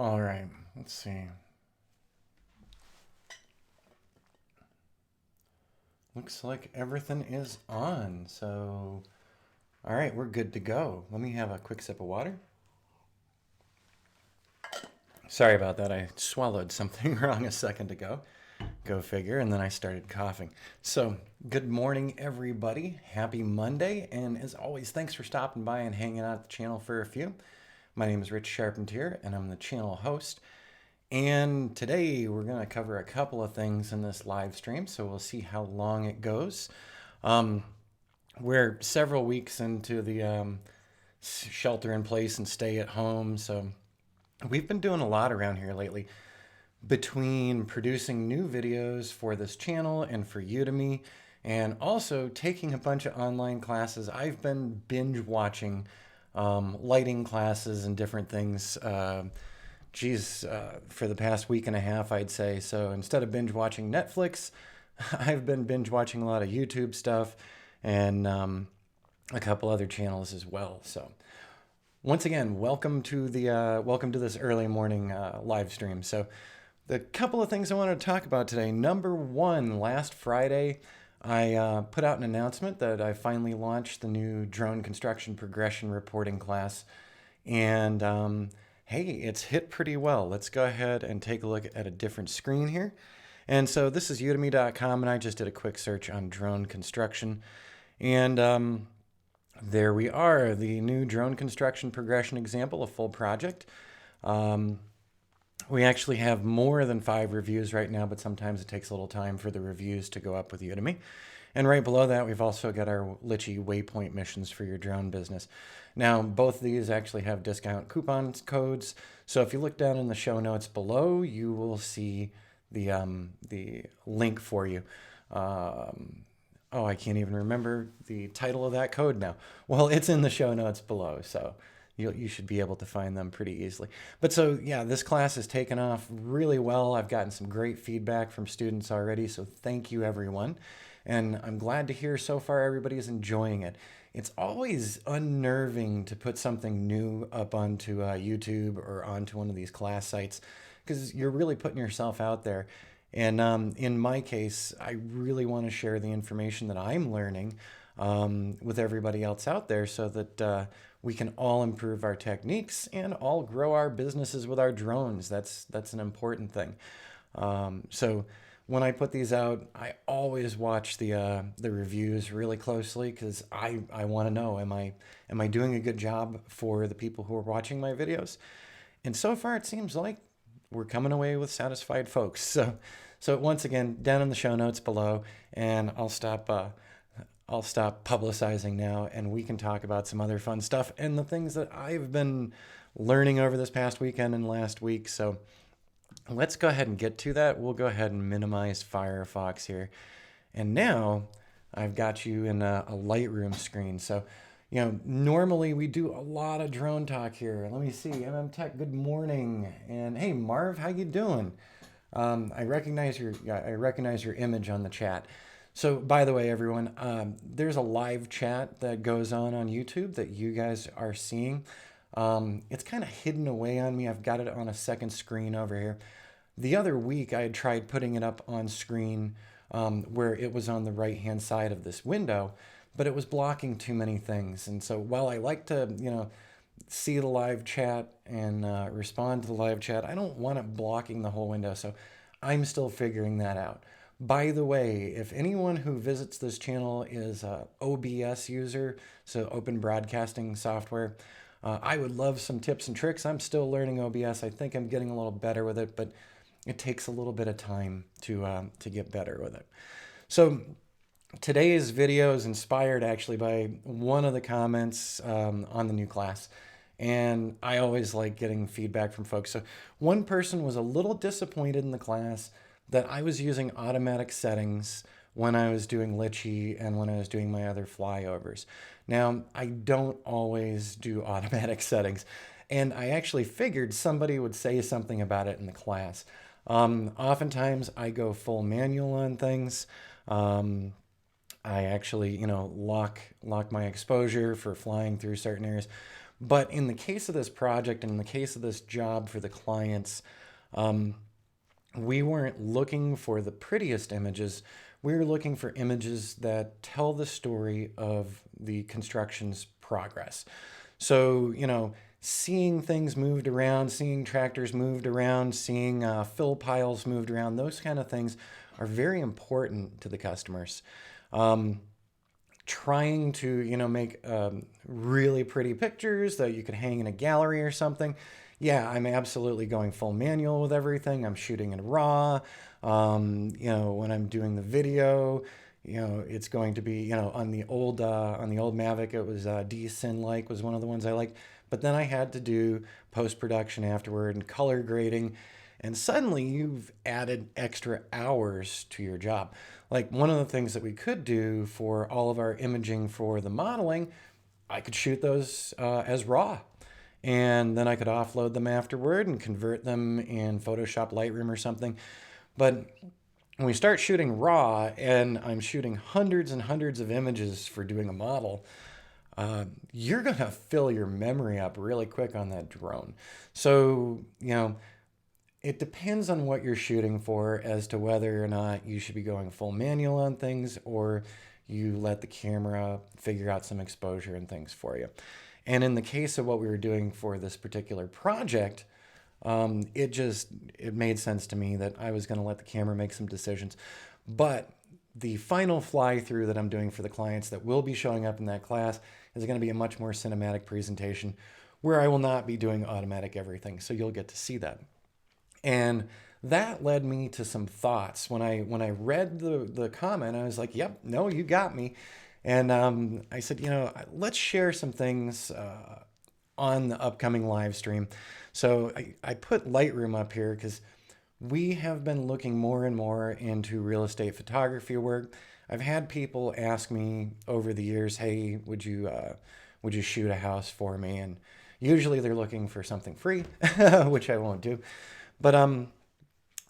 All right, let's see. Looks like everything is on. So, all right, we're good to go. Let me have a quick sip of water. Sorry about that. I swallowed something wrong a second ago. Go figure. And then I started coughing. So, good morning, everybody. Happy Monday. And as always, thanks for stopping by and hanging out at the channel for a few. My name is Rich Charpentier, and I'm the channel host. And today we're going to cover a couple of things in this live stream, so we'll see how long it goes. We're several weeks into the shelter in place and stay at home, so we've been doing a lot around here lately between producing new videos for this channel and for Udemy, and also taking a bunch of online classes. I've been binge watching lighting classes and different things. For the past week and a half, I'd say. So instead of binge watching Netflix, I've been binge watching a lot of YouTube stuff and a couple other channels as well. So once again, welcome to this early morning live stream. So the couple of things I wanted to talk about today. Number one, last Friday, I put out an announcement that I finally launched the new drone construction progression reporting class, and hey, it's hit pretty well. Let's go ahead and take a look at a different screen here. And so this is udemy.com, and I just did a quick search on drone construction. And there we are, the new drone construction progression example, a full project. We actually have more than 5 reviews right now, but sometimes it takes a little time for the reviews to go up with Udemy. And right below that, we've also got our Litchi waypoint missions for your drone business. Now, both of these actually have discount coupon codes. So if you look down in the show notes below, you will see the link for you. I can't even remember the title of that code now. Well, it's in the show notes below, so you should be able to find them pretty easily. But so, yeah, this class has taken off really well. I've gotten some great feedback from students already, so thank you, everyone. And I'm glad to hear so far everybody is enjoying it. It's always unnerving to put something new up onto YouTube or onto one of these class sites, because you're really putting yourself out there. And in my case, I really want to share the information that I'm learning with everybody else out there, so that we can all improve our techniques and all grow our businesses with our drones. That's an important thing. So when I put these out, I always watch the reviews really closely, because I want to know, am I doing a good job for the people who are watching my videos? And so far, it seems like we're coming away with satisfied folks. So once again, down in the show notes below, and I'll stop publicizing now, and we can talk about some other fun stuff and the things that I've been learning over this past weekend and last week. So let's go ahead and get to that. We'll go ahead and minimize Firefox here. And now I've got you in a Lightroom screen. So, normally we do a lot of drone talk here. Let me see. Tech, good morning. And hey, Marv, how you doing? I recognize your image on the chat. So, by the way, everyone, there's a live chat that goes on YouTube that you guys are seeing. It's kind of hidden away on me. I've got it on a second screen over here. The other week, I had tried putting it up on screen where it was on the right-hand side of this window, but it was blocking too many things. And so while I like to, see the live chat and respond to the live chat, I don't want it blocking the whole window. So I'm still figuring that out. By the way, if anyone who visits this channel is an OBS user, so Open Broadcasting Software, I would love some tips and tricks. I'm still learning OBS. I think I'm getting a little better with it, but it takes a little bit of time to get better with it. So today's video is inspired actually by one of the comments on the new class. And I always like getting feedback from folks. So one person was a little disappointed in the class that I was using automatic settings when I was doing Litchi and when I was doing my other flyovers. Now, I don't always do automatic settings, and I actually figured somebody would say something about it in the class. Oftentimes, I go full manual on things. I actually, lock my exposure for flying through certain areas. But in the case of this project, and in the case of this job for the clients, we weren't looking for the prettiest images. We were looking for images that tell the story of the construction's progress. So, seeing things moved around, seeing tractors moved around, seeing fill piles moved around, those kind of things are very important to the customers. Trying to, make really pretty pictures that you could hang in a gallery or something. Yeah, I'm absolutely going full manual with everything. I'm shooting in RAW. When I'm doing the video, it's going to be, on the old Mavic, it was D-Syn-like was one of the ones I liked. But then I had to do post-production afterward and color grading. And suddenly you've added extra hours to your job. Like one of the things that we could do for all of our imaging for the modeling, I could shoot those as RAW. And then I could offload them afterward and convert them in Photoshop, Lightroom or something. But when we start shooting RAW and I'm shooting hundreds and hundreds of images for doing a model, you're going to fill your memory up really quick on that drone. So, it depends on what you're shooting for as to whether or not you should be going full manual on things or you let the camera figure out some exposure and things for you. And in the case of what we were doing for this particular project, it made sense to me that I was going to let the camera make some decisions. But the final fly through that I'm doing for the clients that will be showing up in that class is going to be a much more cinematic presentation where I will not be doing automatic everything. So you'll get to see that. And that led me to some thoughts. When I read the comment, I was like, yep, no, you got me. And I said, let's share some things on the upcoming live stream. So I put Lightroom up here because we have been looking more and more into real estate photography work. I've had people ask me over the years, hey, would you shoot a house for me? And usually they're looking for something free, which I won't do. But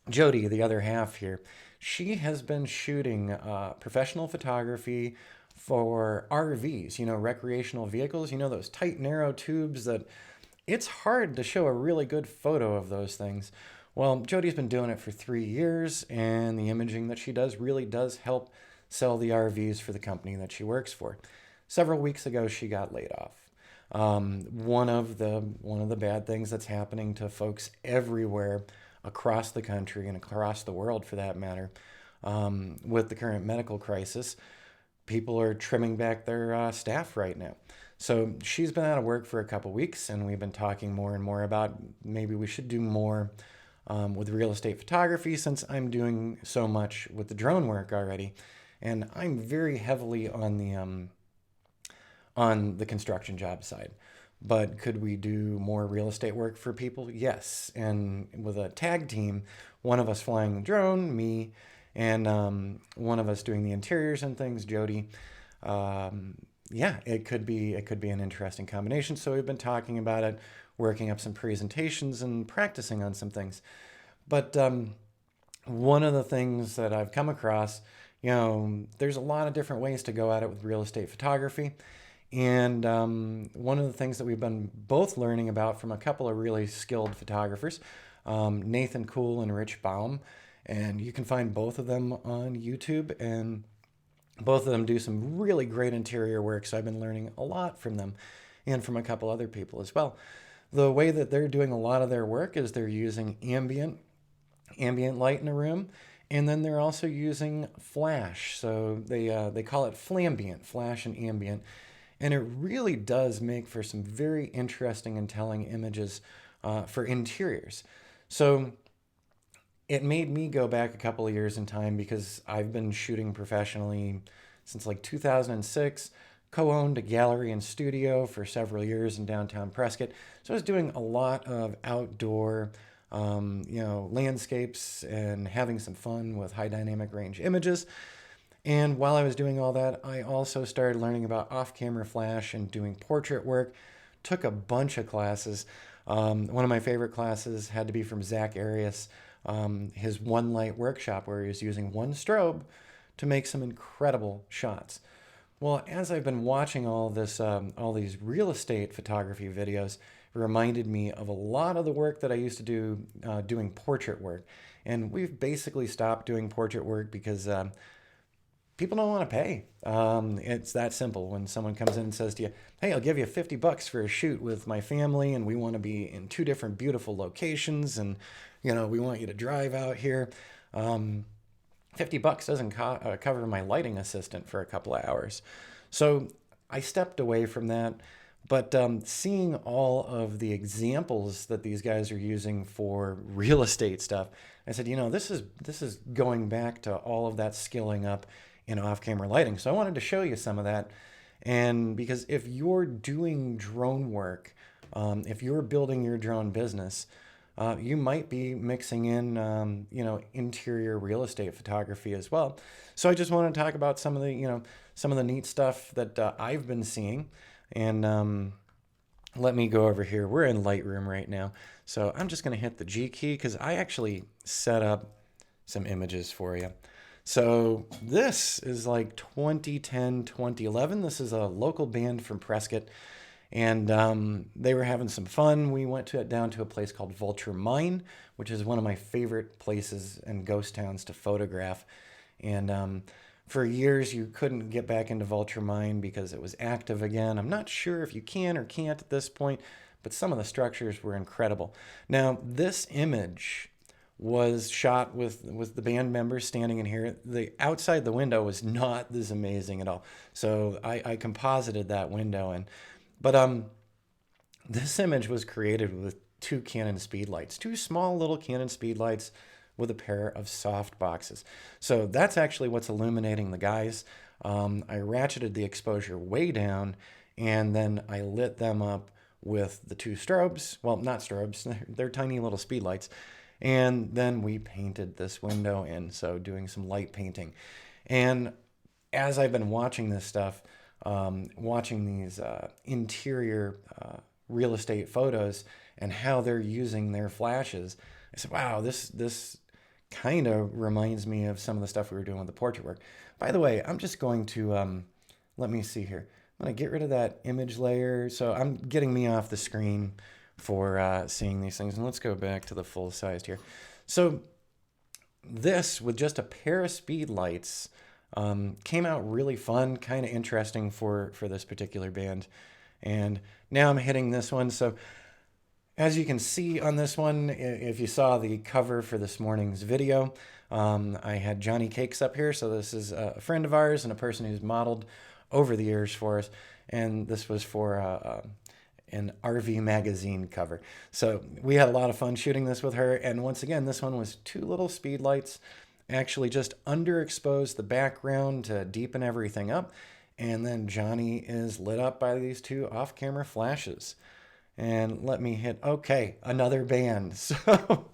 Jody, the other half here, she has been shooting professional photography for RVs, recreational vehicles, those tight, narrow tubes that it's hard to show a really good photo of those things. Well, Jody's been doing it for 3 years, and the imaging that she does really does help sell the RVs for the company that she works for. Several weeks ago, she got laid off. One of the bad things that's happening to folks everywhere across the country and across the world, for that matter, with the current medical crisis, people are trimming back their staff right now. So she's been out of work for a couple weeks, and we've been talking more and more about maybe we should do more with real estate photography, since I'm doing so much with the drone work already, and I'm very heavily on the construction job side. But could we do more real estate work for people? Yes. And with a tag team, one of us flying the drone, me, and one of us doing the interiors and things, Jody. It could be an interesting combination. So we've been talking about it, working up some presentations and practicing on some things. But one of the things that I've come across, there's a lot of different ways to go at it with real estate photography. And one of the things that we've been both learning about from a couple of really skilled photographers, Nathan Kuhl and Rich Baum, and you can find both of them on YouTube, and both of them do some really great interior work, so I've been learning a lot from them and from a couple other people as well. The way that they're doing a lot of their work is they're using ambient light in a room, and then they're also using flash. So they call it flambient, flash and ambient. And it really does make for some very interesting and telling images for interiors. So it made me go back a couple of years in time, because I've been shooting professionally since like 2006, co-owned a gallery and studio for several years in downtown Prescott. So I was doing a lot of outdoor, landscapes and having some fun with high dynamic range images. And while I was doing all that, I also started learning about off-camera flash and doing portrait work. Took a bunch of classes. One of my favorite classes had to be from Zach Arias, his One Light workshop, where he was using one strobe to make some incredible shots. Well, as I've been watching all these real estate photography videos, it reminded me of a lot of the work that I used to do doing portrait work. And we've basically stopped doing portrait work because people don't want to pay. It's that simple. When someone comes in and says to you, "Hey, I'll give you $50 for a shoot with my family, and we want to be in two different beautiful locations, and we want you to drive out here." $50 doesn't cover my lighting assistant for a couple of hours. So I stepped away from that. But seeing all of the examples that these guys are using for real estate stuff, I said, this is going back to all of that skilling up in off-camera lighting. So I wanted to show you some of that. And because if you're doing drone work, if you're building your drone business, you might be mixing in, interior real estate photography as well. So I just want to talk about some of the neat stuff that I've been seeing. And let me go over here. We're in Lightroom right now. So I'm just going to hit the G key because I actually set up some images for you. So this is like 2010, 2011. This is a local band from Prescott. And they were having some fun. We went down to a place called Vulture Mine, which is one of my favorite places and ghost towns to photograph. And for years, you couldn't get back into Vulture Mine because it was active again. I'm not sure if you can or can't at this point, but some of the structures were incredible. Now, this image was shot with the band members standing in here. The outside the window was not this amazing at all. So I composited that window in. But this image was created with two Canon speedlights, two small little Canon speedlights with a pair of soft boxes. So that's actually what's illuminating the guys. I ratcheted the exposure way down, and then I lit them up with the two strobes. Well, not strobes, they're tiny little speedlights. And then we painted this window in, so doing some light painting. And as I've been watching this stuff, watching these interior real estate photos and how they're using their flashes, I said, wow, this kind of reminds me of some of the stuff we were doing with the portrait work. By the way, I'm just going to, let me see here. I'm going to get rid of that image layer. So I'm getting me off the screen for seeing these things. And let's go back to the full size here. So this, with just a pair of speed lights, came out really fun, kind of interesting for this particular band. And now I'm hitting this one. So as you can see on this one, if you saw the cover for this morning's video, I had Johnny Cakes up here. So this is a friend of ours and a person who's modeled over the years for us. And this was for an RV magazine cover. So we had a lot of fun shooting this with her. And once again, this one was two little speed lights, actually just underexposed the background to deepen everything up. And then Johnny is lit up by these two off-camera flashes. And let me hit, okay, another band. So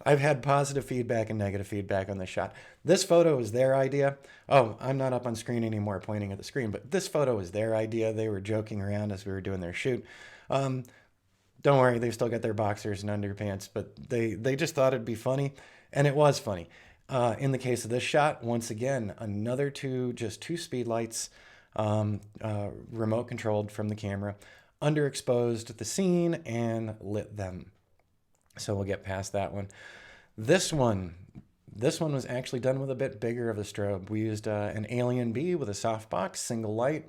I've had positive feedback and negative feedback on this shot. This photo was their idea. Oh, I'm not up on screen anymore pointing at the screen, but this photo was their idea. They were joking around as we were doing their shoot. Don't worry, they've still got their boxers and underpants, but they just thought it'd be funny, and it was funny. In the case of this shot, once again, another just two speed lights, remote controlled from the camera, underexposed the scene and lit them. So we'll get past that one. This one was actually done with a bit bigger of a strobe. We used an Alien B with a softbox, single light,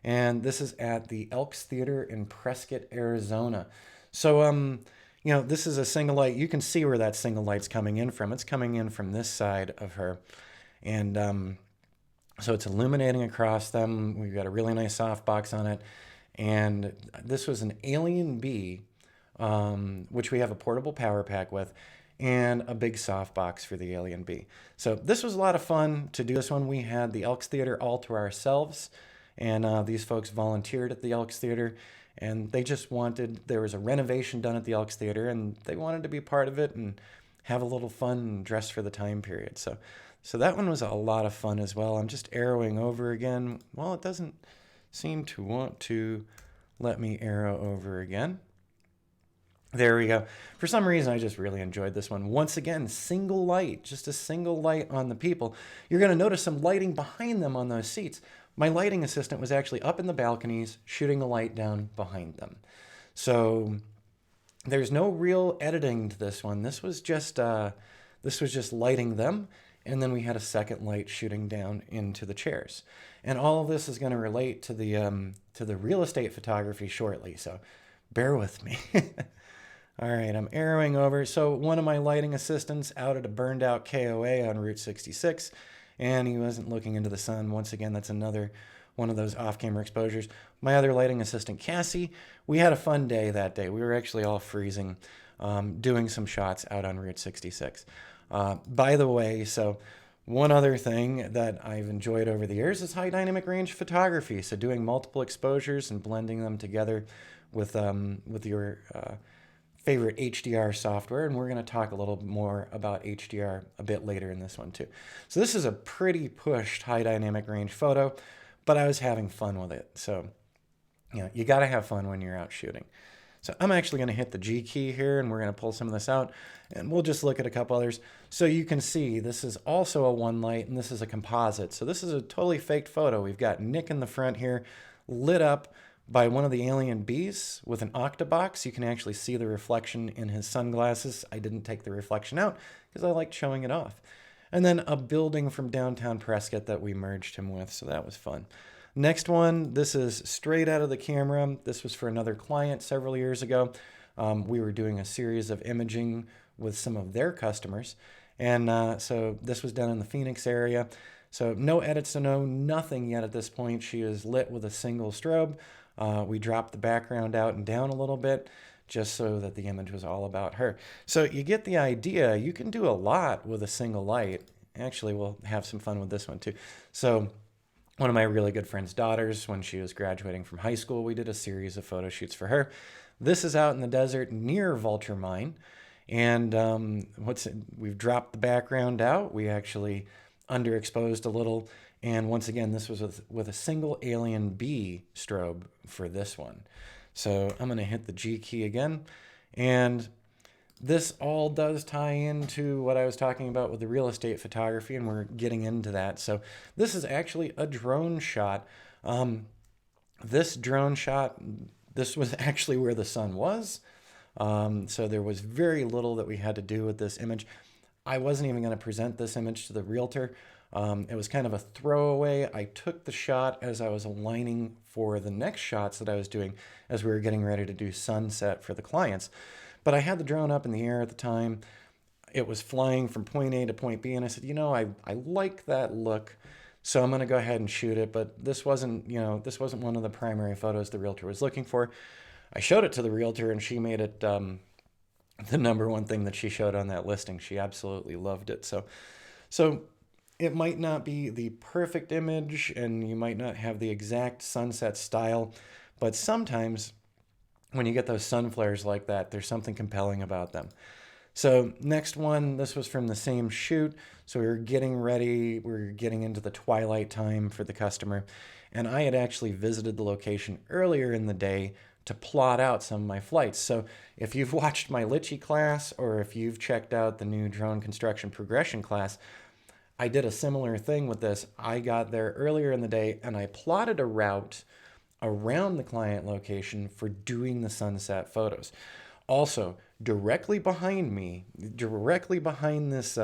and this is at the Elks Theater in Prescott, Arizona. So, this is a single light. You can see where that single light's coming in from. It's coming in from this side of her. And so it's illuminating across them. We've got a really nice softbox on it. And this was an Alien B, which we have a portable power pack with, and a big softbox for the Alien B. So this was a lot of fun to do this one. We had the Elks Theater all to ourselves, and these folks volunteered at the Elks Theater, and they just there was a renovation done at the Elks Theater, and they wanted to be part of it and have a little fun and dress for the time period. So that one was a lot of fun as well. I'm just arrowing over again. Well, it doesn't seem to want to let me arrow over again. There we go. For some reason, I just really enjoyed this one. Once again, single light, just a single light on the people. You're going to notice some lighting behind them on those seats. my lighting assistant was actually up in the balconies shooting the light down behind them. So there's no real editing to this one. This was just lighting them, and then we had a second light shooting down into the chairs. And all of this is going to relate to the real estate photography shortly, so bear with me. All right, I'm arrowing over. So one of my lighting assistants out at a burned out KOA on Route 66, and he wasn't looking into the sun. Once again, that's another one of those off-camera exposures. My other lighting assistant, Cassie, we had a fun day that day. We were actually all freezing, doing some shots out on Route 66. By the way, so one other thing that I've enjoyed over the years is high dynamic range photography. So doing multiple exposures and blending them together with your favorite HDR software, and we're going to talk a little more about HDR a bit later in this one too. So this is a pretty pushed high dynamic range photo, but I was having fun with it. So, you know, you got to have fun when you're out shooting. So I'm actually going to hit the G key here, and we're going to pull some of this out, and we'll just look at a couple others. So you can see this is also a one light, and this is a composite. So this is a totally faked photo. We've got Nick in the front here, lit up by one of the alien bees with an octabox. You can actually see the reflection in his sunglasses. I didn't take the reflection out because I liked showing it off. And then a building from downtown Prescott that we merged him with, so that was fun. Next one, this is straight out of the camera. This was for another client several years ago. We were doing a series of imaging with some of their customers. And so this was done in the Phoenix area. So no edits to know, nothing yet at this point. She is lit with a single strobe. We dropped the background out and down a little bit just so that the image was all about her. So you get the idea. You can do a lot with a single light. Actually, we'll have some fun with this one too. So one of my really good friend's daughters, when she was graduating from high school, we did a series of photo shoots for her. This is out in the desert near Vulture Mine. And we've dropped the background out. We actually underexposed a little. And once again, this was with a single alien bee strobe for this one. So I'm going to hit the G key again. And this all does tie into what I was talking about with the real estate photography, and we're getting into that. So this is actually a drone shot. This drone shot, this was actually where the sun was. So there was very little that we had to do with this image. I wasn't even going to present this image to the realtor. It was kind of a throwaway. I took the shot as I was aligning for the next shots that I was doing as we were getting ready to do sunset for the clients. But I had the drone up in the air at the time. It was flying from point A to point B, and I said, you know, I like that look, so I'm going to go ahead and shoot it. But this wasn't one of the primary photos the realtor was looking for. I showed it to the realtor, and she made it the number one thing that she showed on that listing. She absolutely loved it. So it might not be the perfect image, and you might not have the exact sunset style, but sometimes when you get those sun flares like that, there's something compelling about them. So next one, this was from the same shoot. So we were getting ready, we were getting into the twilight time for the customer, and I had actually visited the location earlier in the day to plot out some of my flights. So if you've watched my Litchi class, or if you've checked out the new drone construction progression class, I did a similar thing with this. I got there earlier in the day and I plotted a route around the client location for doing the sunset photos. Also, directly behind me, directly behind this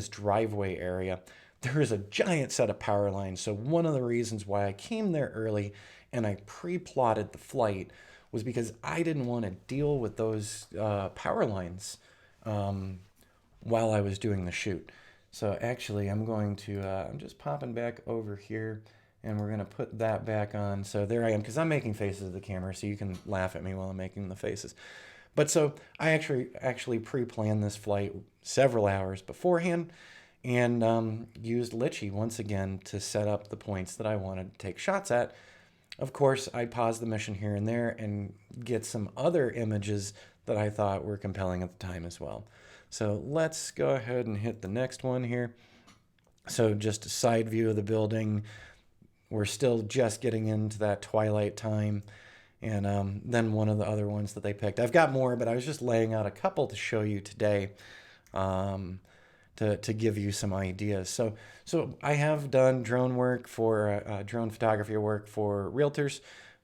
driveway area, there is a giant set of power lines. So one of the reasons why I came there early and I pre-plotted the flight was because I didn't want to deal with those power lines while I was doing the shoot. So actually, I'm just popping back over here, and we're going to put that back on. So there I am, because I'm making faces at the camera, so you can laugh at me while I'm making the faces. But so I actually pre-planned this flight several hours beforehand, and used Litchi once again to set up the points that I wanted to take shots at. Of course, I paused the mission here and there and get some other images that I thought were compelling at the time as well. So let's go ahead and hit the next one here. So just a side view of the building. We're still just getting into that twilight time. And then one of the other ones that they picked. I've got more, but I was just laying out a couple to show you today. to give you some ideas. So I have done drone work for drone photography work for realtors,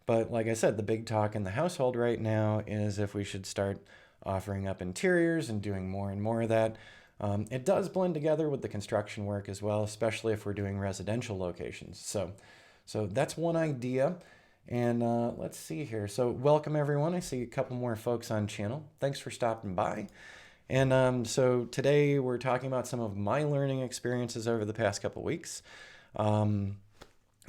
but like I said, the big talk in the household right now is if we should start offering up interiors and doing more and more of that. It does blend together with the construction work as well, especially if we're doing residential locations. So that's one idea. And let's see here. So welcome everyone. I see a couple more folks on channel. Thanks for stopping by. And so today we're talking about some of my learning experiences over the past couple weeks, and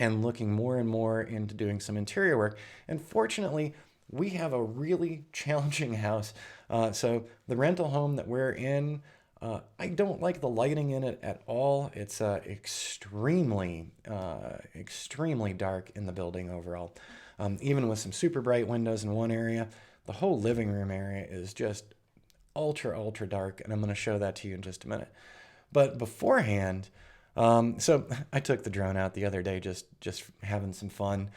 looking more and more into doing some interior work. And fortunately, we have a really challenging house. So the rental home that we're in, I don't like the lighting in it at all. It's extremely dark in the building overall. Even with some super bright windows in one area, the whole living room area is just ultra dark, and I'm going to show that to you in just a minute. But beforehand, so I took the drone out the other day, just having some fun,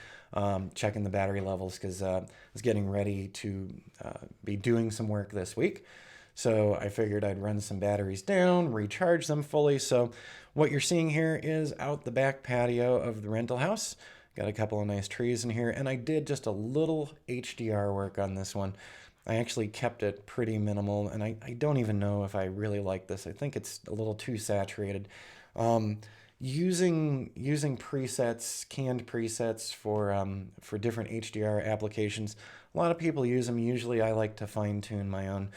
checking the battery levels, because I was getting ready to be doing some work this week. So I figured I'd run some batteries down, recharge them fully. So what you're seeing here is out the back patio of the rental house. Got a couple of nice trees in here, and I did just a little HDR work on this one. I actually kept it pretty minimal, and I don't even know if I really like this. I think it's a little too saturated. Using presets, canned presets for different HDR applications. A lot of people use them. Usually I like to fine tune my own,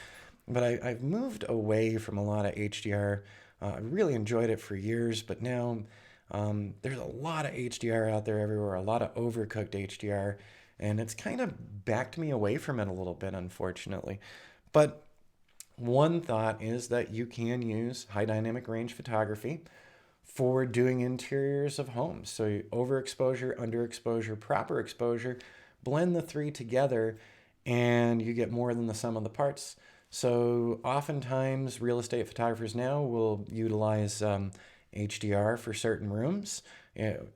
but I've moved away from a lot of HDR. I really enjoyed it for years, but now there's a lot of HDR out there everywhere, a lot of overcooked HDR, and it's kind of backed me away from it a little bit, unfortunately. But one thought is that you can use high dynamic range photography for doing interiors of homes. So overexposure, underexposure, proper exposure, blend the three together, and you get more than the sum of the parts. So oftentimes real estate photographers now will utilize HDR for certain rooms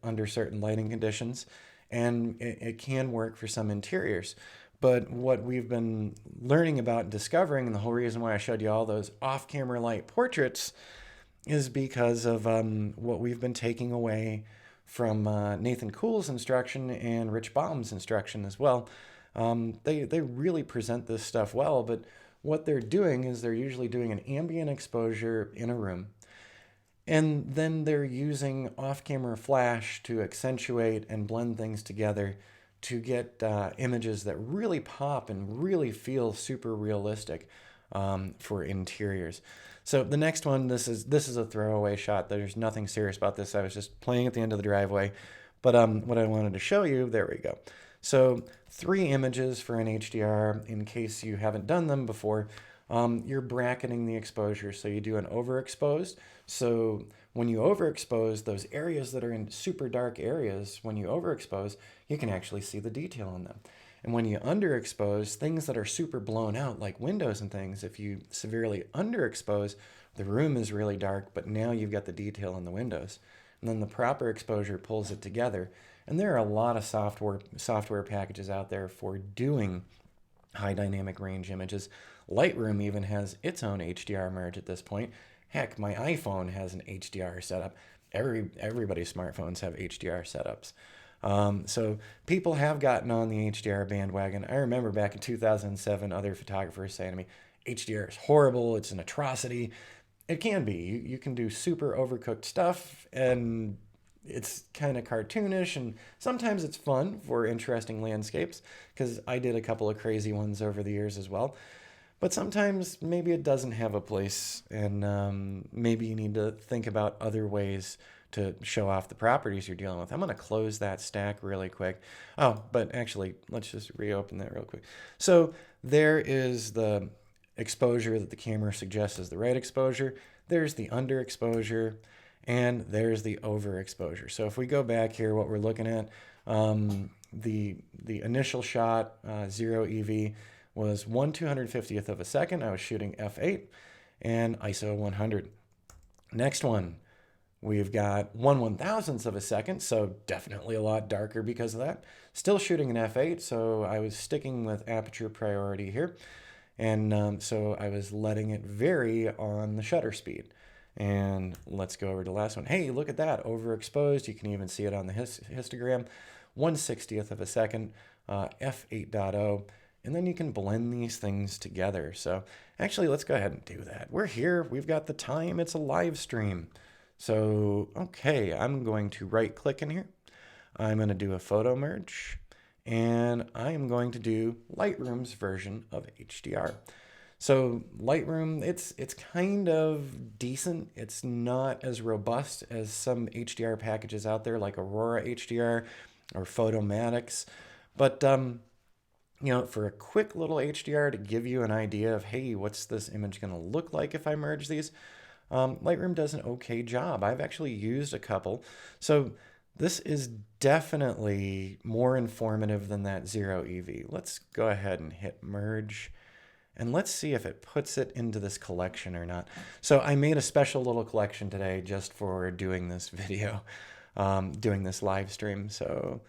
under certain lighting conditions, and it can work for some interiors. But what we've been learning about and discovering, and the whole reason why I showed you all those off-camera light portraits, is because of what we've been taking away from Nathan Kuhl's instruction and Rich Baum's instruction as well. They really present this stuff well, but what they're doing is they're usually doing an ambient exposure in a room, and then they're using off-camera flash to accentuate and blend things together to get images that really pop and really feel super realistic for interiors. So the next one, this is a throwaway shot. There's nothing serious about this. I was just playing at the end of the driveway. But what I wanted to show you, there we go. So 3 images for an HDR, in case you haven't done them before. You're bracketing the exposure. So you do an overexposed. So when you overexpose those areas that are in super dark areas, when you overexpose, you can actually see the detail in them. And when you underexpose things that are super blown out, like windows and things, if you severely underexpose, the room is really dark, but now you've got the detail in the windows. And then the proper exposure pulls it together. And there are a lot of software packages out there for doing high dynamic range images. Lightroom even has its own HDR merge at this point. Heck, my iPhone has an HDR setup. Everybody's smartphones have HDR setups. So people have gotten on the HDR bandwagon. I remember back in 2007, other photographers saying to me, HDR is horrible, it's an atrocity. It can be. You can do super overcooked stuff, and it's kind of cartoonish, and sometimes it's fun for interesting landscapes, because I did a couple of crazy ones over the years as well. But sometimes maybe it doesn't have a place, and maybe you need to think about other ways to show off the properties you're dealing with. I'm going to close that stack really quick. Oh, but actually, let's just reopen that real quick. So there is the exposure that the camera suggests is the right exposure. There's the underexposure, and there's the overexposure. So if we go back here, what we're looking at, the initial shot, 0 EV, was 1/250th of a second. I was shooting f8 and ISO 100. Next one, we've got 1/1000th of a second, so definitely a lot darker because of that. Still shooting an f8, so I was sticking with aperture priority here. And so I was letting it vary on the shutter speed. And let's go over to the last one. Hey, look at that, overexposed. You can even see it on the histogram. 1/60th of a second, f8.0. And then you can blend these things together. So actually, let's go ahead and do that. We're here. We've got the time. It's a live stream. So, okay, I'm going to right click in here. I'm going to do a photo merge. And I am going to do Lightroom's version of HDR. So Lightroom, it's kind of decent. It's not as robust as some HDR packages out there like Aurora Hdr or Photomatics. But, you know, for a quick little HDR to give you an idea of, hey, what's this image going to look like if I merge these? Lightroom does an okay job. I've actually used a couple. So this is definitely more informative than that 0 EV. Let's go ahead and hit merge. And let's see if it puts it into this collection or not. So I made a special little collection today just for doing this video, doing this live stream. So,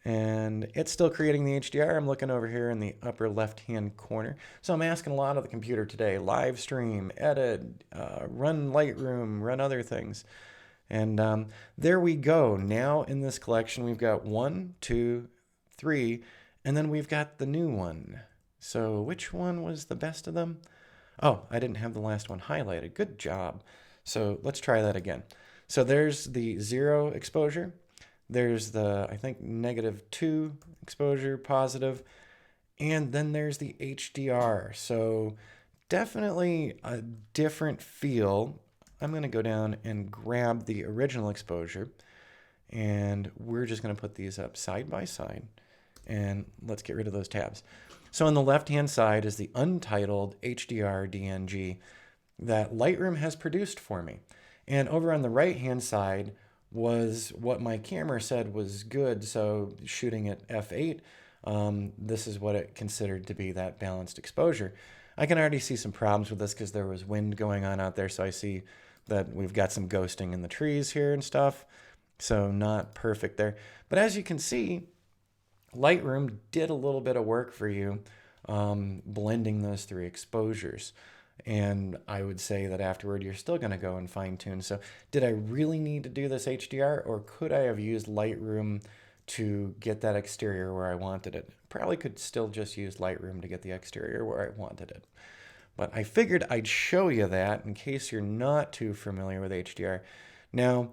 and it's still creating the HDR. I'm looking over here in the upper left-hand corner. So I'm asking a lot of the computer today, live stream, edit, run Lightroom, run other things. And there we go. Now in this collection, we've got 1, 2, 3, and then we've got the new one. So which one was the best of them? Oh, I didn't have the last one highlighted. Good job. So let's try that again. So there's the 0 exposure. There's the, I think, -2 exposure, positive. And then there's the HDR. So definitely a different feel. I'm going to go down and grab the original exposure. And we're just going to put these up side by side. And let's get rid of those tabs. So on the left-hand side is the Untitled Hdr DNG that Lightroom has produced for me. And over on the right-hand side was what my camera said was good. So shooting at f8, this is what it considered to be that balanced exposure. I can already see some problems with this because there was wind going on out there. So I see that we've got some ghosting in the trees here and stuff. So not perfect there. But as you can see, Lightroom did a little bit of work for you, blending those 3 exposures. And I would say that afterward, you're still going to go and fine tune. So did I really need to do this HDR, or could I have used Lightroom to get that exterior where I wanted it? Probably could still just use Lightroom to get the exterior where I wanted it. But I figured I'd show you that in case you're not too familiar with HDR. Now,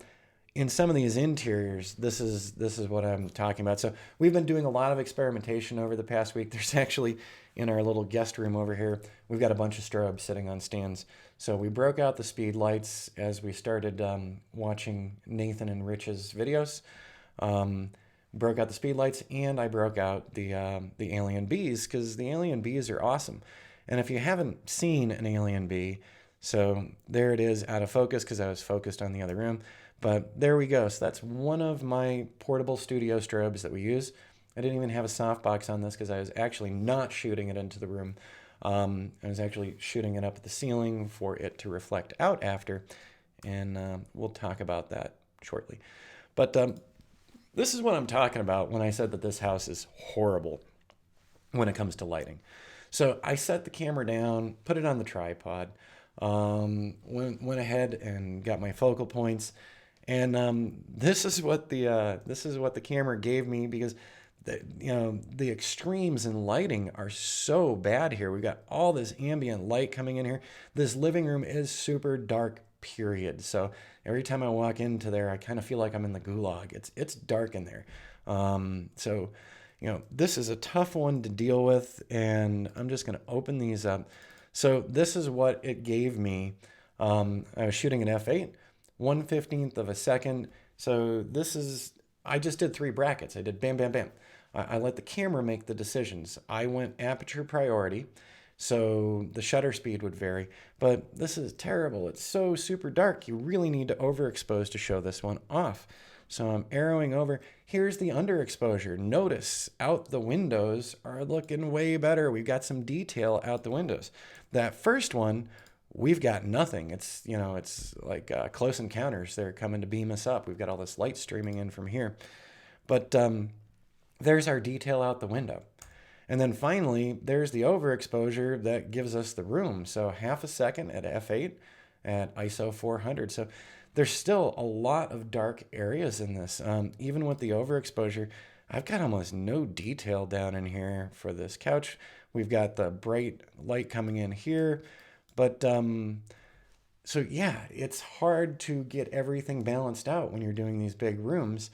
in some of these interiors, this is what I'm talking about. So we've been doing a lot of experimentation over the past week. There's actually, in our little guest room over here, we've got a bunch of strobes sitting on stands. So we broke out the speed lights as we started watching Nathan and Rich's videos. Broke out the speed lights, and I broke out the alien bees, because the alien bees are awesome. And if you haven't seen an alien bee, so there it is out of focus because I was focused on the other room. But there we go. So that's one of my portable studio strobes that we use. I didn't even have a softbox on this because I was actually not shooting it into the room. I was actually shooting it up at the ceiling for it to reflect out after. And we'll talk about that shortly. But this is what I'm talking about when I said that this house is horrible when it comes to lighting. So I set the camera down, put it on the tripod, went ahead and got my focal points. And this is what the camera gave me, because the extremes in lighting are so bad here. We've got all this ambient light coming in here. This living room is super dark, period. So every time I walk into there, I kind of feel like I'm in the gulag. It's dark in there. So this is a tough one to deal with, and I'm just going to open these up. So this is what it gave me. I was shooting at f8. 1/15th of a second. So I just did 3 brackets. I did bam, bam, bam. I let the camera make the decisions. I went aperture priority, so the shutter speed would vary. But this is terrible. It's so super dark. You really need to overexpose to show this one off. So I'm arrowing over. Here's the underexposure. Notice out the windows are looking way better. We've got some detail out the windows. That first one, we've got nothing. It's like Close Encounters. They're coming to beam us up. We've got all this light streaming in from here. But there's our detail out the window. And then finally, there's the overexposure that gives us the room. So 1/2 second at f8, at ISO 400. So there's still a lot of dark areas in this. Even with the overexposure, I've got almost no detail down in here for this couch. We've got the bright light coming in here, but so yeah, it's hard to get everything balanced out when you're doing these big rooms.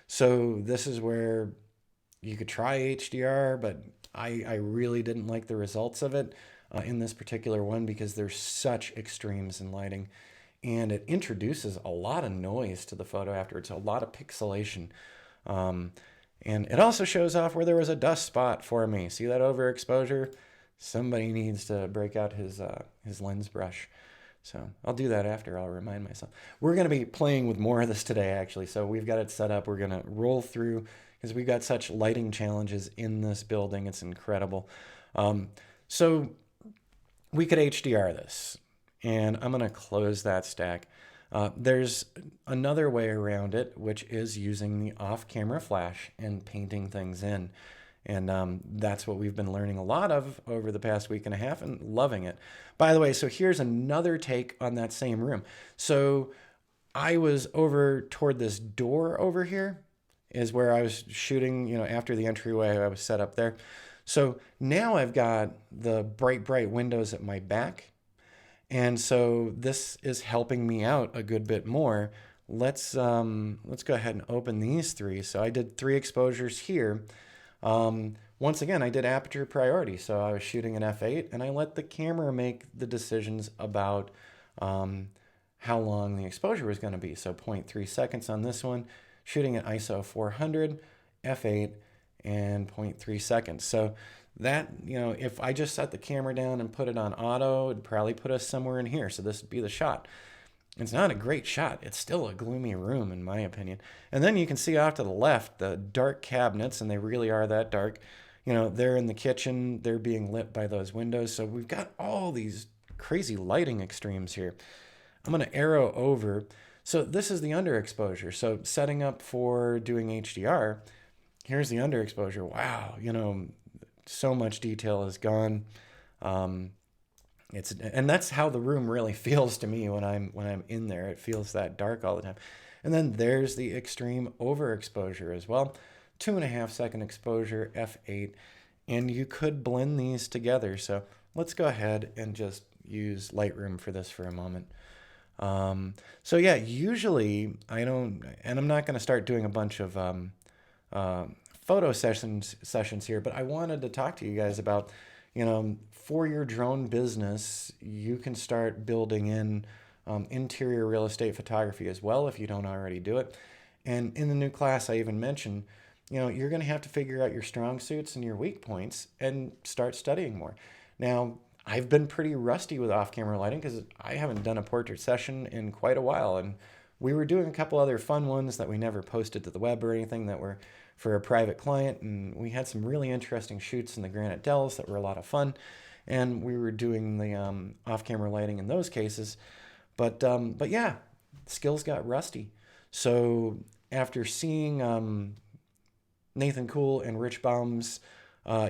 So this is where you could try HDR, but I really didn't like the results of it in this particular one because there's such extremes in lighting. And it introduces a lot of noise to the photo afterwards, a lot of pixelation. And it also shows off where there was a dust spot for me. See that overexposure? Somebody needs to break out his lens brush. So I'll do that after. I'll remind myself. We're going to be playing with more of this today, actually. So we've got it set up. We're going to roll through because we've got such lighting challenges in this building. It's incredible. So we could HDR this. And I'm going to close that stack. There's another way around it, which is using the off-camera flash and painting things in. And that's what we've been learning a lot of over the past week and a half and loving it. By the way, so here's another take on that same room. So I was over toward this door over here is where I was shooting, after the entryway, I was set up there. So now I've got the bright windows at my back. And so this is helping me out a good bit more. Let's go ahead and open these three. So I did 3 exposures here. Once again, I did aperture priority. So I was shooting an f8 and I let the camera make the decisions about how long the exposure was going to be. So 0.3 seconds on this one, shooting at ISO 400, f8, and 0.3 seconds. So that, if I just set the camera down and put it on auto, it'd probably put us somewhere in here. So this would be the shot. It's not a great shot. It's still a gloomy room, in my opinion. And then you can see off to the left, the dark cabinets, and they really are that dark. They're in the kitchen. They're being lit by those windows. So we've got all these crazy lighting extremes here. I'm going to arrow over. So this is the underexposure. So setting up for doing HDR, here's the underexposure. Wow, so much detail is gone. And that's how the room really feels to me when I'm in there. It feels that dark all the time. And then there's the extreme overexposure as well. 2.5 second exposure, f8, and you could blend these together. So let's go ahead and just use Lightroom for this for a moment. So yeah, usually I don't, and I'm not going to start doing a bunch of photo sessions here, but I wanted to talk to you guys about, for your drone business, you can start building in interior real estate photography as well if you don't already do it. And in the new class, I even mentioned, you're going to have to figure out your strong suits and your weak points and start studying more. Now, I've been pretty rusty with off-camera lighting because I haven't done a portrait session in quite a while, and we were doing a couple other fun ones that we never posted to the web or anything that were for a private client, and we had some really interesting shoots in the Granite Dells that were a lot of fun, and we were doing the off-camera lighting in those cases, but yeah, skills got rusty. So after seeing Nathan Kuhl and Rich Baum's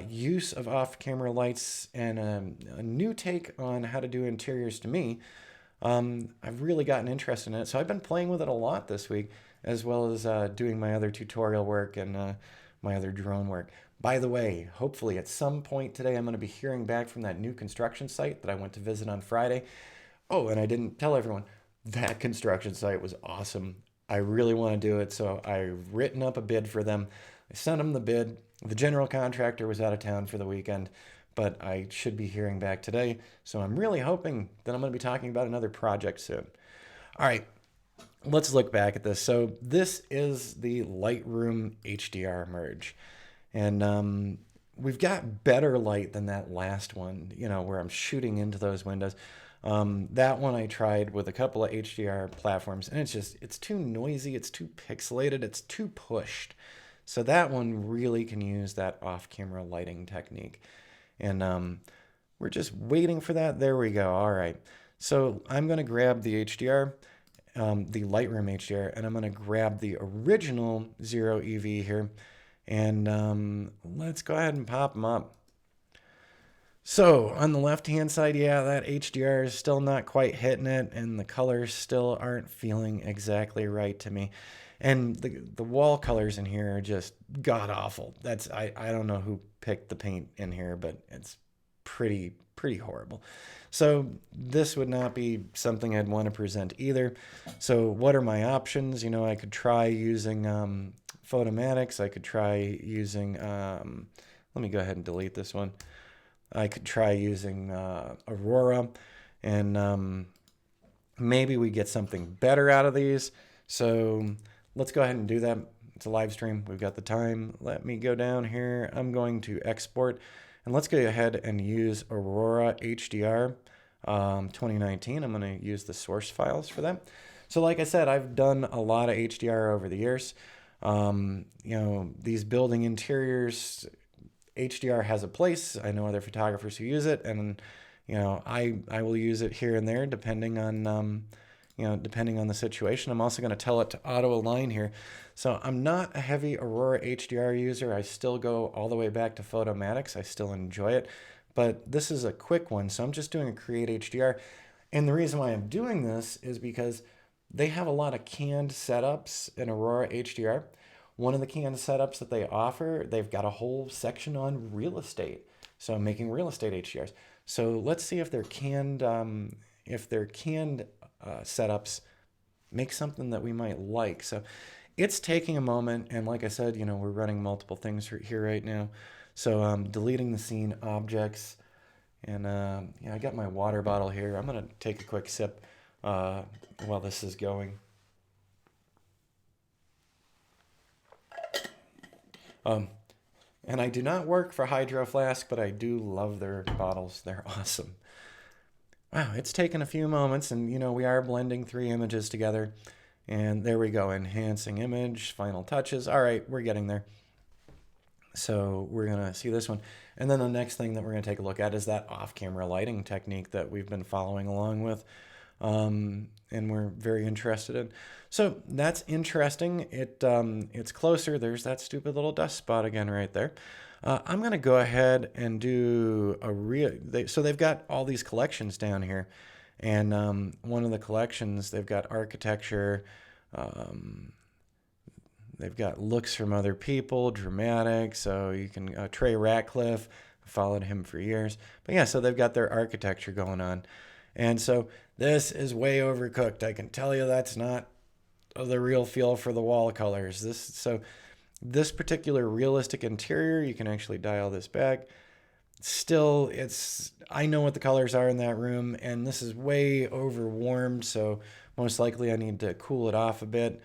use of off-camera lights and a new take on how to do interiors to me, I've really gotten interested in it. So I've been playing with it a lot this week, as well as doing my other tutorial work and my other drone work. By the way, hopefully at some point today, I'm going to be hearing back from that new construction site that I went to visit on Friday. Oh, and I didn't tell everyone, that construction site was awesome. I really want to do it, so I've written up a bid for them. I sent them the bid. The general contractor was out of town for the weekend, but I should be hearing back today. So I'm really hoping that I'm going to be talking about another project soon. All right, let's look back at this. So this is the Lightroom HDR merge. And we've got better light than that last one, where I'm shooting into those windows. That one I tried with a couple of HDR platforms, and it's too noisy, it's too pixelated, it's too pushed. So that one really can use that off-camera lighting technique. And we're just waiting for that. There we go. All right. So I'm going to grab the HDR, the Lightroom HDR, and I'm going to grab the original 0 EV here. And let's go ahead and pop them up. So on the left-hand side, yeah, that HDR is still not quite hitting it, and the colors still aren't feeling exactly right to me. And the wall colors in here are just god awful. I don't know who picked the paint in here, but it's pretty horrible. So this would not be something I'd want to present either. So what are my options? You know, I could try using Photomatics. I could try using, let me go ahead and delete this one. I could try using Aurora, and maybe we get something better out of these. So let's go ahead and do that. It's a live stream. We've got the time. Let me go down here. I'm going to export, and let's go ahead and use Aurora Hdr 2019. I'm going to use the source files for that. So like I said, I've done a lot of HDR over the years. You know, these building interiors, HDR has a place. I know other photographers who use it, and you know, I will use it here and there depending on depending on the situation. I'm also going to tell it to auto align here. So I'm not a heavy Aurora HDR user. I still go all the way back to Photomatics. I still enjoy it, but this is a quick one. So I'm just doing a create HDR. And the reason why I'm doing this is because they have a lot of canned setups in Aurora HDR. One of the canned setups that they offer, they've got a whole section on real estate. So I'm making real estate HDRs. So let's see if their canned setups make something that we might like. So it's taking a moment, and like I said, you know, we're running multiple things here right now. So I'm deleting the scene objects, and yeah, I got my water bottle here. I'm gonna take a quick sip while this is going. And I do not work for Hydro Flask, but I do love their bottles. They're awesome. Wow, it's taken a few moments, and you know, we are blending 3 images together. And there we go, enhancing image, final touches. All right, we're getting there. So we're gonna see this one. And then the next thing that we're gonna take a look at is that off-camera lighting technique that we've been following along with. And we're very interested in. So that's interesting. It's closer. There's that stupid little dust spot again right there. I'm going to go ahead and do so they've got all these collections down here. And one of the collections, they've got architecture. They've got looks from other people, dramatic. So you can, Trey Ratcliffe, followed him for years. But yeah, so they've got their architecture going on. And so this is way overcooked. I can tell you that's not the real feel for the wall colors. This particular realistic interior, you can actually dial this back. Still, I know what the colors are in that room, and this is way overwarmed, so most likely I need to cool it off a bit.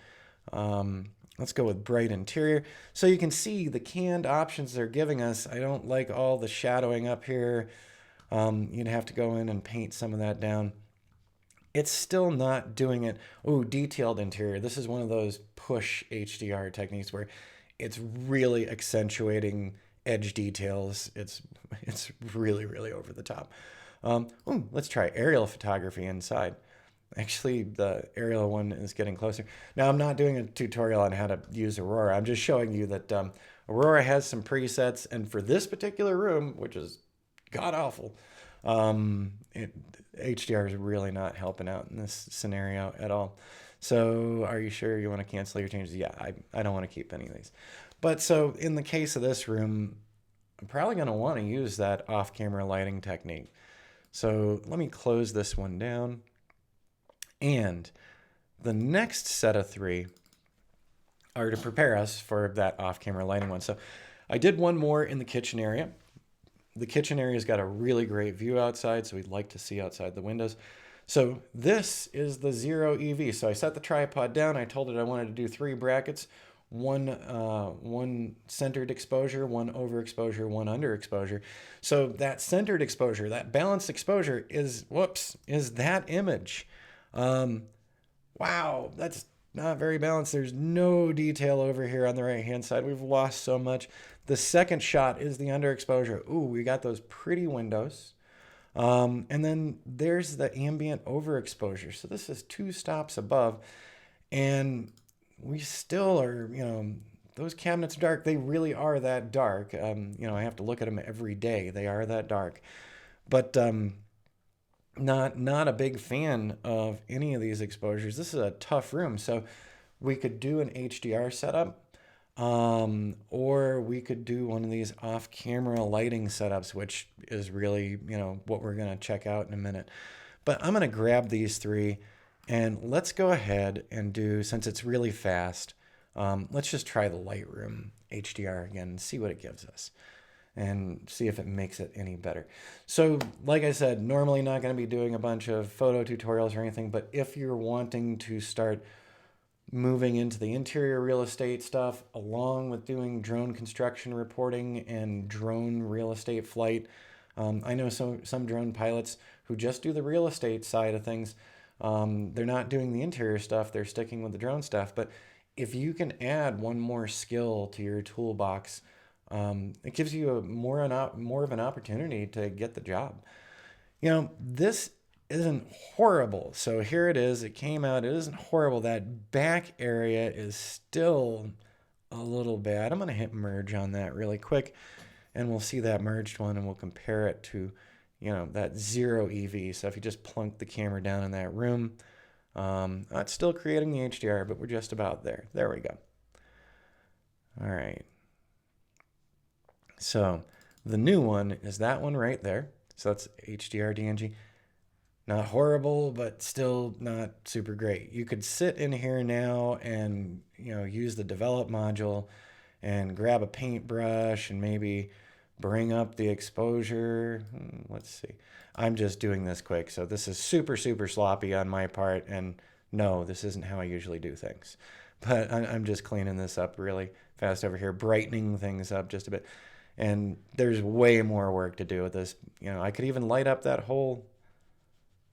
Let's go with bright interior. So you can see the canned options they're giving us. I don't like all the shadowing up here. You'd have to go in and paint some of that down. It's still not doing it. Oh, detailed interior. This is one of those push HDR techniques where it's really accentuating edge details. It's really over the top. Let's try aerial photography inside. Actually, the aerial one is getting closer. Now, I'm not doing a tutorial on how to use Aurora. I'm just showing you that Aurora has some presets, and for this particular room, which is god-awful, HDR is really not helping out in this scenario at all. So are you sure you want to cancel your changes? Yeah, I don't want to keep any of these. But so in the case of this room, I'm probably going to want to use that off-camera lighting technique. So let me close this one down. And the next set of 3 are to prepare us for that off-camera lighting one. So I did one more in the kitchen area. The kitchen area's got a really great view outside, so we'd like to see outside the windows. So this is the 0 EV. So I set the tripod down. I told it I wanted to do 3 brackets, one centered exposure, one overexposure, one underexposure. So that centered exposure, that balanced exposure is that image. Wow, that's not very balanced. There's no detail over here on the right-hand side. We've lost so much. The second shot is the underexposure. Ooh, we got those pretty windows. And then there's the ambient overexposure. So this is 2 stops above, and we still are, those cabinets are dark. They really are that dark. I have to look at them every day. They are that dark. But not a big fan of any of these exposures. This is a tough room, so we could do an HDR setup, or we could do one of these off-camera lighting setups, which is really, what we're going to check out in a minute. But I'm going to grab these three, and let's go ahead and do, since it's really fast, let's just try the Lightroom HDR again and see what it gives us and see if it makes it any better. So like I said, normally not going to be doing a bunch of photo tutorials or anything, but if you're wanting to start moving into the interior real estate stuff, along with doing drone construction reporting and drone real estate flight, I know some drone pilots who just do the real estate side of things. They're not doing the interior stuff, they're sticking with the drone stuff. But if you can add one more skill to your toolbox, it gives you more of an opportunity to get the job. This isn't horrible. So here it is. It came out. It isn't horrible. That back area is still a little bad. I'm going to hit merge on that really quick, and we'll see that merged one, and we'll compare it to, that 0 EV. So if you just plunk the camera down in that room, it's still creating the HDR, but we're just about there. There we go. All right. So the new one is that one right there. So that's HDR DNG. Not horrible, but still not super great. You could sit in here now and, use the develop module and grab a paintbrush and maybe bring up the exposure. Let's see. I'm just doing this quick. So this is super, super sloppy on my part. And no, this isn't how I usually do things. But I'm just cleaning this up really fast over here, brightening things up just a bit. And there's way more work to do with this. I could even light up that whole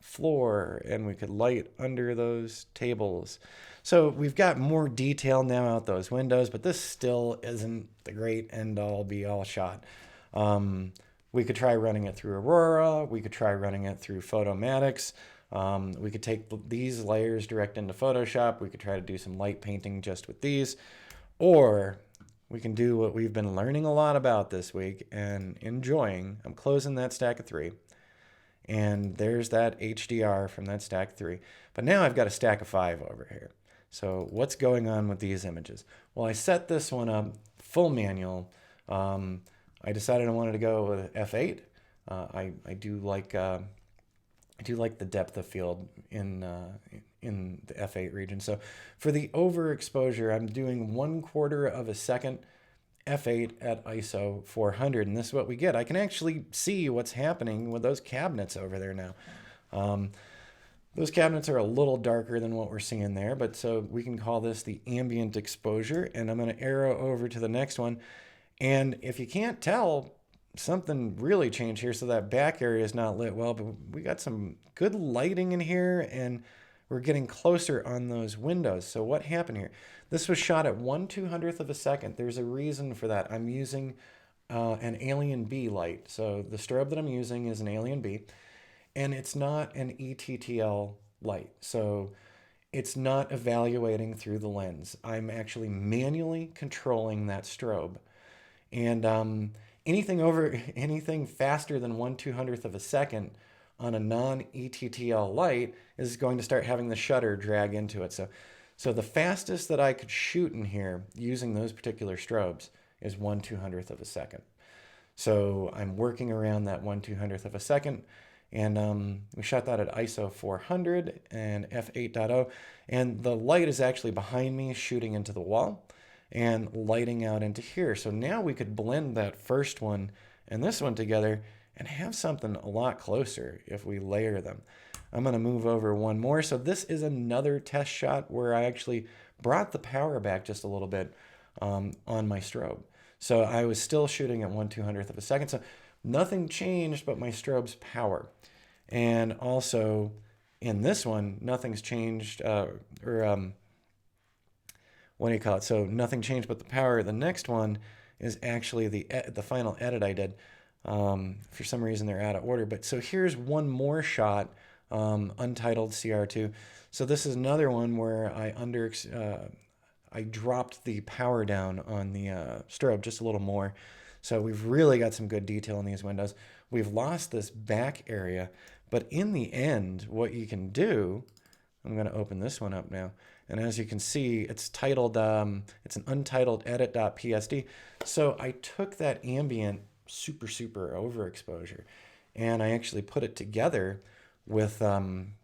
floor, and we could light under those tables. So we've got more detail now out those windows, but this still isn't the great end-all be-all shot. We could try running it through Aurora. We could try running it through Photomatics. We could take these layers direct into Photoshop. We could try to do some light painting just with these, or we can do what we've been learning a lot about this week and enjoying. I'm closing that stack of 3. And there's that HDR from that stack 3. But now I've got a stack of 5 over here. So what's going on with these images? Well, I set this one up full manual. I decided I wanted to go with F8. I do like the depth of field in the F8 region. So for the overexposure, I'm doing 1/4 of a second F8 at ISO 400, and this is what we get. I can actually see what's happening with those cabinets over there now. Those cabinets are a little darker than what we're seeing there, but so we can call this the ambient exposure, and I'm going to arrow over to the next one. And if you can't tell, something really changed here. So that back area is not lit well, but we got some good lighting in here, and we're getting closer on those windows. So what happened here? This was shot at 1/200th of a second. There's a reason for that. I'm using an Alien B light. So the strobe that I'm using is an Alien B, and it's not an ETTL light. So it's not evaluating through the lens. I'm actually manually controlling that strobe. And anything faster than 1/200th of a second on a non-ETTL light is going to start having the shutter drag into it. So the fastest that I could shoot in here using those particular strobes is 1/200th of a second. So I'm working around that 1/200th of a second, and we shot that at ISO 400 and f8.0, and the light is actually behind me shooting into the wall and lighting out into here. So now we could blend that first one and this one together and have something a lot closer if we layer them. I'm going to move over one more. So this is another test shot where I actually brought the power back just a little bit on my strobe. So I was still shooting at 1/200th of a second. So nothing changed but my strobe's power. And also in this one, nothing's changed, what do you call it? So nothing changed but the power. The next one is actually the final edit I did. For some reason they're out of order. But so here's one more shot, Untitled CR2. So this is another one where I dropped the power down on the strobe just a little more. So we've really got some good detail in these windows. we've lost this back area. But in the end, what you can do, I'm going to open this one up now. And as you can see, it's titled, it's an untitled edit.psd. So I took that ambient super overexposure and I actually put it together with one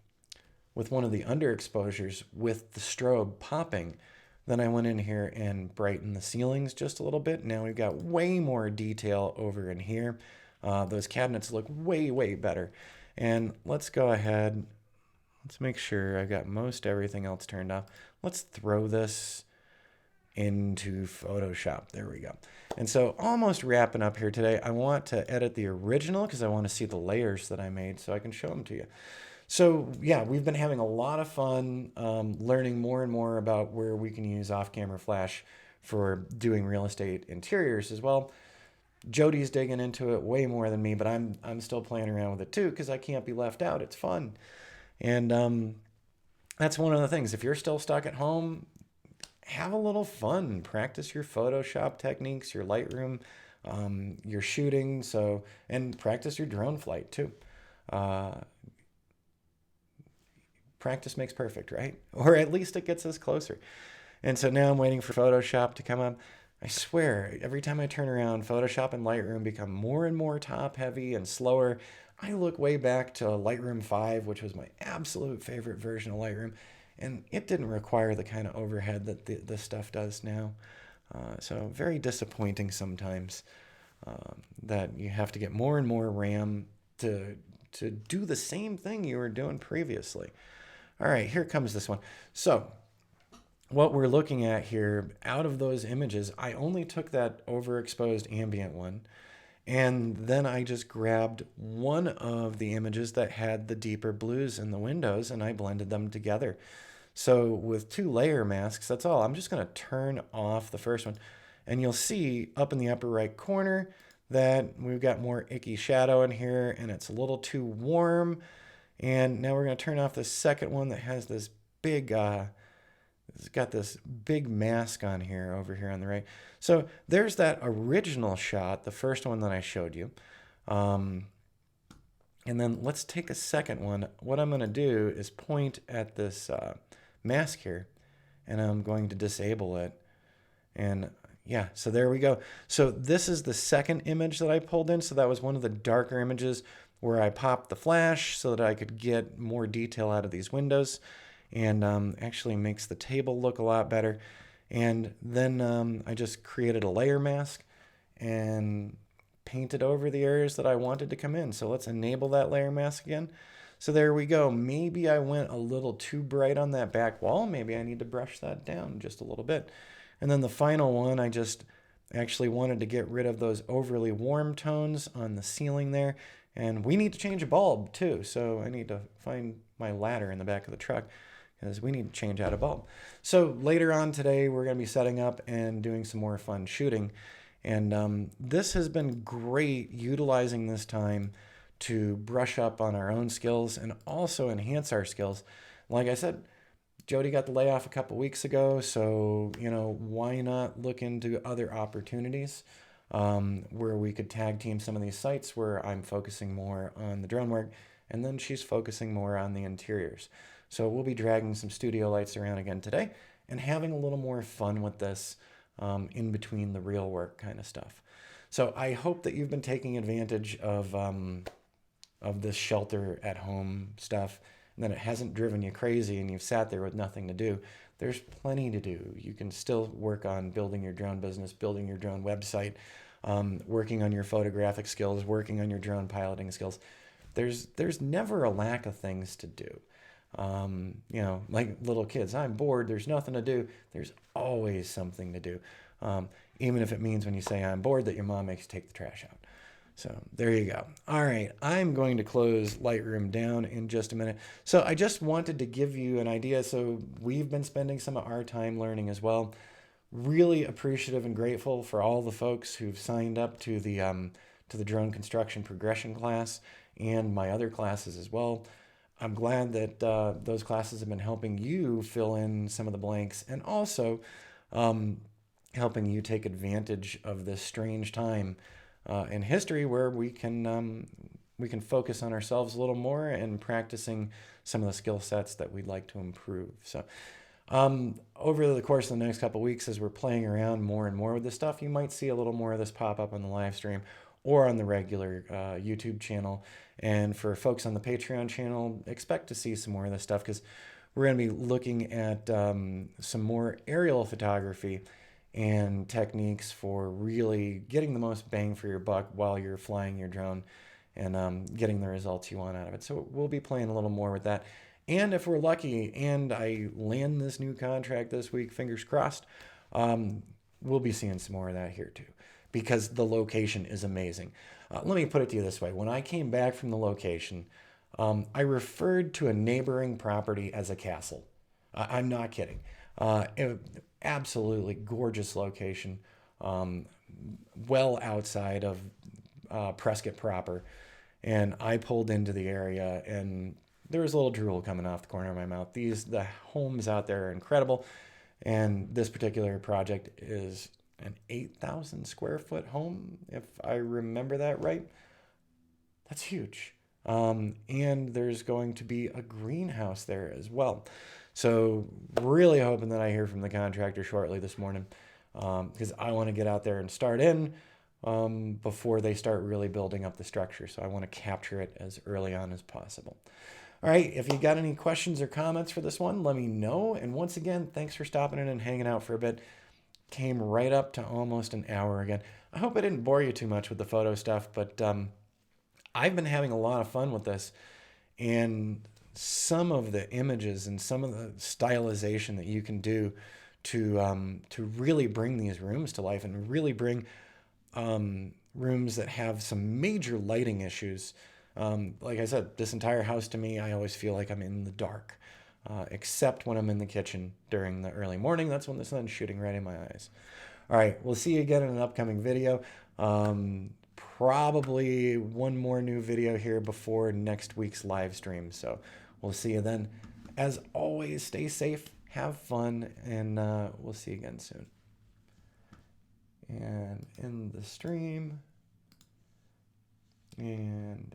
of the underexposures with the strobe popping. Then I went in here and brightened the ceilings just a little bit. Now we've got way more detail over in here. Those cabinets look way better. And let's go ahead. Let's make sure I've got most everything else turned off. Let's throw this into Photoshop. There we go. And so almost wrapping up here today, I want to edit the original because I want to see the layers that I made so I can show them to you. So yeah, we've been having a lot of fun learning more and more about where we can use off-camera flash for doing real estate interiors as well. Jody's digging into it way more than me, but I'm still playing around with it too because I can't be left out. It's fun. And that's one of the things. If you're still stuck at home, have a little fun. Practice your Photoshop techniques, your Lightroom, your shooting. And practice your drone flight too. Practice makes perfect, right? Or at least it gets us closer. And so now I'm waiting for Photoshop to come up. I swear, every time I turn around, Photoshop and Lightroom become more and more top heavy and slower. I look way back to Lightroom 5, which was my absolute favorite version of Lightroom, and it didn't require the kind of overhead that this stuff does now. So very disappointing sometimes that you have to get more and more RAM to do the same thing you were doing previously. All right, here comes this one. So what we're looking at here, out of those images, I only took that overexposed ambient one, and then I just grabbed one of the images that had the deeper blues in the windows, and I blended them together. So with 2 layer masks, that's all. I'm just going to turn off the first one, and you'll see up in the upper right corner that we've got more icky shadow in here, and it's a little too warm. And now we're going to turn off the second one that has this big, it's got this big mask on here, over here on the right. So there's that original shot, the first one that I showed you. And then let's take a second one. What I'm going to do is point at this mask here, and I'm going to disable it. And yeah, so there we go. So this is the second image that I pulled in. So that was one of the darker images where I popped the flash so that I could get more detail out of these windows, and actually makes the table look a lot better. And then I just created a layer mask and painted over the areas that I wanted to come in. So let's enable that layer mask again. So there we go. Maybe I went a little too bright on that back wall. Maybe I need to brush that down just a little bit. And then the final one, I just actually wanted to get rid of those overly warm tones on the ceiling there. And we need to change a bulb too. So I need to find my ladder in the back of the truck because we need to change out a bulb. So later on today, we're going to be setting up and doing some more fun shooting. And this has been great, utilizing this time to brush up on our own skills and also enhance our skills. Like I said, Jody got the layoff a couple weeks ago, so why not look into other opportunities where we could tag team some of these sites where I'm focusing more on the drone work and then she's focusing more on the interiors. So we'll be dragging some studio lights around again today and having a little more fun with this in between the real work kind of stuff. So I hope that you've been taking advantage of this shelter at home stuff, and that it hasn't driven you crazy and you've sat there with nothing to do. There's plenty to do. You can still work on building your drone business, building your drone website, working on your photographic skills, working on your drone piloting skills. There's never a lack of things to do. Like little kids, I'm bored, there's nothing to do. There's always something to do. Even if it means when you say I'm bored that your mom makes you take the trash out. So there you go. All right, I'm going to close Lightroom down in just a minute. So I just wanted to give you an idea. So we've been spending some of our time learning as well. Really appreciative and grateful for all the folks who've signed up to the drone construction progression class and my other classes as well. I'm glad that those classes have been helping you fill in some of the blanks and also helping you take advantage of this strange time in history where we can focus on ourselves a little more and practicing some of the skill sets that we'd like to improve. So over the course of the next couple of weeks, as we're playing around more and more with this stuff, you might see a little more of this pop up on the live stream or on the regular YouTube channel. And for folks on the Patreon channel, expect to see some more of this stuff, because we're going to be looking at some more aerial photography and techniques for really getting the most bang for your buck while you're flying your drone and getting the results you want out of it. So we'll be playing a little more with that. And if we're lucky and I land this new contract this week, fingers crossed, we'll be seeing some more of that here too, because the location is amazing. Let me put it to you this way. When I came back from the location, I referred to a neighboring property as a castle. I'm not kidding. Absolutely gorgeous location, well outside of Prescott proper. And I pulled into the area and there was a little drool coming off the corner of my mouth. The homes out there are incredible. And this particular project is an 8,000 square foot home, if I remember that right. That's huge. And there's going to be a greenhouse there as well. So really hoping that I hear from the contractor shortly this morning, because I want to get out there and start in before they start really building up the structure. So I want to capture it as early on as possible. All right, if you got any questions or comments for this one, let me know. And once again, thanks for stopping in and hanging out for a bit. Came right up to almost an hour again. I hope I didn't bore you too much with the photo stuff, but I've been having a lot of fun with this. And some of the images and some of the stylization that you can do to really bring these rooms to life and really bring rooms that have some major lighting issues. Like I said, this entire house to me, I always feel like I'm in the dark, except when I'm in the kitchen during the early morning. That's when the sun's shooting right in my eyes. All right, we'll see you again in an upcoming video. Probably one more new video here before next week's live stream. So we'll see you then. As always, stay safe, have fun, and we'll see you again soon. And in the stream, and